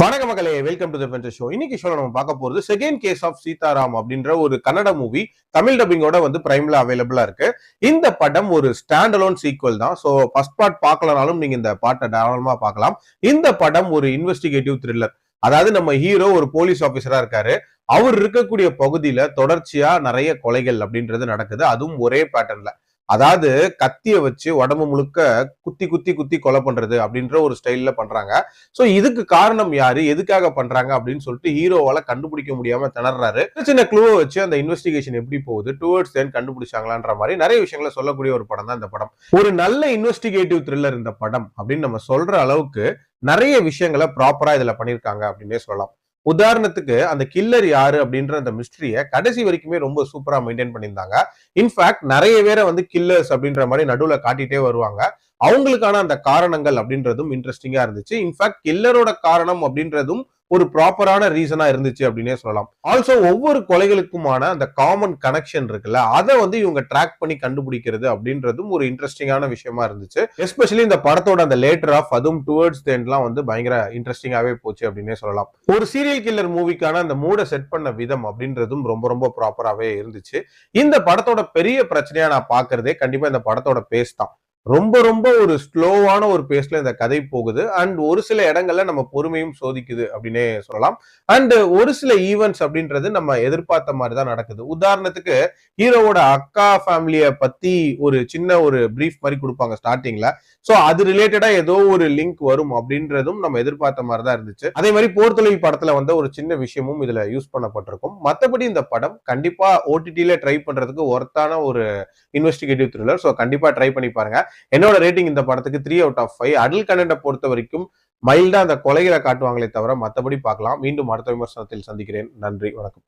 வணக்க மக்களே, welcome to the venture show. இன்னைக்கு ஷோல நம்ம பார்க்க போறது செகண்ட் கேஸ் ஆஃப் சீதாராம் அப்படின்ற ஒரு கன்னட மூவி தமிழ் டப்பிங்கோட பிரைம்ல அவைலபிளா இருக்கு. இந்த படம் ஒரு ஸ்டாண்ட் அலோன் சீக்வல் தான். சோ ஃபர்ஸ்ட் பார்ட் பார்க்கலனாலும் நீங்க இந்த பார்ட்டை தாராளமா பார்க்கலாம். இந்த படம் ஒரு இன்வெஸ்டிகேட்டிவ் த்ரில்லர். அதாவது நம்ம ஹீரோ ஒரு போலீஸ் ஆபீசரா இருக்காரு. அவர் இருக்கக்கூடிய பகுதியில தொடர்ச்சியா நிறைய கொலைகள் அப்படின்றது நடக்குது. அதுவும் ஒரே பேட்டர்ன்ல. அதாவது கத்திய வச்சு உடம்பு முழுக்க குத்தி குத்தி குத்தி கொலை பண்றது அப்படின்ற ஒரு ஸ்டைல்ல பண்றாங்க. சோ இதுக்கு காரணம் யாரு, எதுக்காக பண்றாங்க அப்படின்னு சொல்லிட்டு ஹீரோவால கண்டுபிடிக்க முடியாம திணறாரு. சின்ன க்ளூவை வச்சு அந்த இன்வெஸ்டிகேஷன் எப்படி போகுது, டுவர்ட்ஸ் தென் கண்டுபிடிச்சாங்களான்ற மாதிரி நிறைய விஷயங்களை சொல்லக்கூடிய ஒரு படம் தான் இந்த படம். ஒரு நல்ல இன்வெஸ்டிகேட்டிவ் த்ரில்லர் இந்த படம் அப்படின்னு நம்ம சொல்ற அளவுக்கு நிறைய விஷயங்களை ப்ராப்பரா இதுல பண்ணிருக்காங்க அப்படின்னே சொல்லலாம். உதாரணத்துக்கு அந்த கில்லர் யாரு அப்படின்ற அந்த மிஸ்டரிய கடைசி வரைக்குமே ரொம்ப சூப்பரா மெயின்டைன் பண்ணியிருந்தாங்க. இன்ஃபேக்ட் நிறைய பேரை கில்லர்ஸ் அப்படின்ற மாதிரி நடுவுல காட்டிட்டே வருவாங்க. அவங்களுக்கான அந்த காரணங்கள் அப்படின்றதும் இன்ட்ரெஸ்டிங்கா இருந்துச்சு. இன்ஃபேக்ட் கில்லரோட காரணம் அப்படின்றதும் ஒரு ப்ராப்பரான ரீசனா இருந்துச்சு அப்படின்னே சொல்லலாம். ஆல்சோ ஒவ்வொரு கொலைகளுக்குமான அந்த காமன் கனெக்ஷன் இருக்குல்ல, அதை இவங்க ட்ராக் பண்ணி கண்டுபிடிக்கிறது அப்படின்றதும் ஒரு இன்ட்ரெஸ்டிங்கான விஷயமா இருந்துச்சு. எஸ்பெஷலி இந்த படத்தோட அந்த லேட்டர் ஆஃப் அதுவும் டுவர்ட்ஸ் தி எண்ட்லாம் பயங்கர இன்ட்ரெஸ்டிங்காவே போச்சு அப்படின்னே சொல்லலாம். ஒரு சீரியல் கில்லர் மூவிக்கான அந்த மூட செட் பண்ண விதம் அப்படின்றதும் ரொம்ப ரொம்ப ப்ராப்பராகவே இருந்துச்சு. இந்த படத்தோட பெரிய பிரச்சனையா நான் பாக்குறதே கண்டிப்பா இந்த படத்தோட பேஸ் தான். ரொம்ப ரொம்ப ஒரு ஸ்லோவான ஒரு பேஸ்ல இந்த கதை போகுது. அண்ட் ஒரு சில இடங்கள்ல நம்ம பொறுமையும் சோதிக்குது அப்படின்னே சொல்லலாம். அண்ட் ஒரு சில ஈவெண்ட்ஸ் அப்படின்றது நம்ம எதிர்பார்த்த மாதிரி தான் நடக்குது. உதாரணத்துக்கு ஹீரோவோட அக்கா ஃபேமிலிய பத்தி ஒரு சின்ன ஒரு பிரீஃப் மாதிரி கொடுப்பாங்க ஸ்டார்டிங்ல. சோ அது ரிலேட்டடா ஏதோ ஒரு லிங்க் வரும் அப்படின்றதும் நம்ம எதிர்பார்த்த மாதிரி தான் இருந்துச்சு. அதே மாதிரி போர்த்தொழில் படத்துல ஒரு சின்ன விஷயமும் இதுல யூஸ் பண்ணப்பட்டிருக்கும். மத்தபடி இந்த படம் கண்டிப்பா ஓடிடில ட்ரை பண்றதுக்கு ஒர்த்தான ஒரு இன்வெஸ்டிகேட்டிவ் த்ரில்லர். சோ கண்டிப்பா ட்ரை பண்ணி பாருங்க. என்னோட ரேட்டிங் இந்த படத்துக்கு 3 out of 5. அடல்ட் கண்டென்ட்டை பொறுத்த வரைக்கும் மைல்டா அந்த கொலைகளை காட்டுவாங்களே தவிர மத்தபடி பார்க்கலாம். மீண்டும் அடுத்த விமர்சனத்தில் சந்திக்கிறேன். நன்றி, வணக்கம்.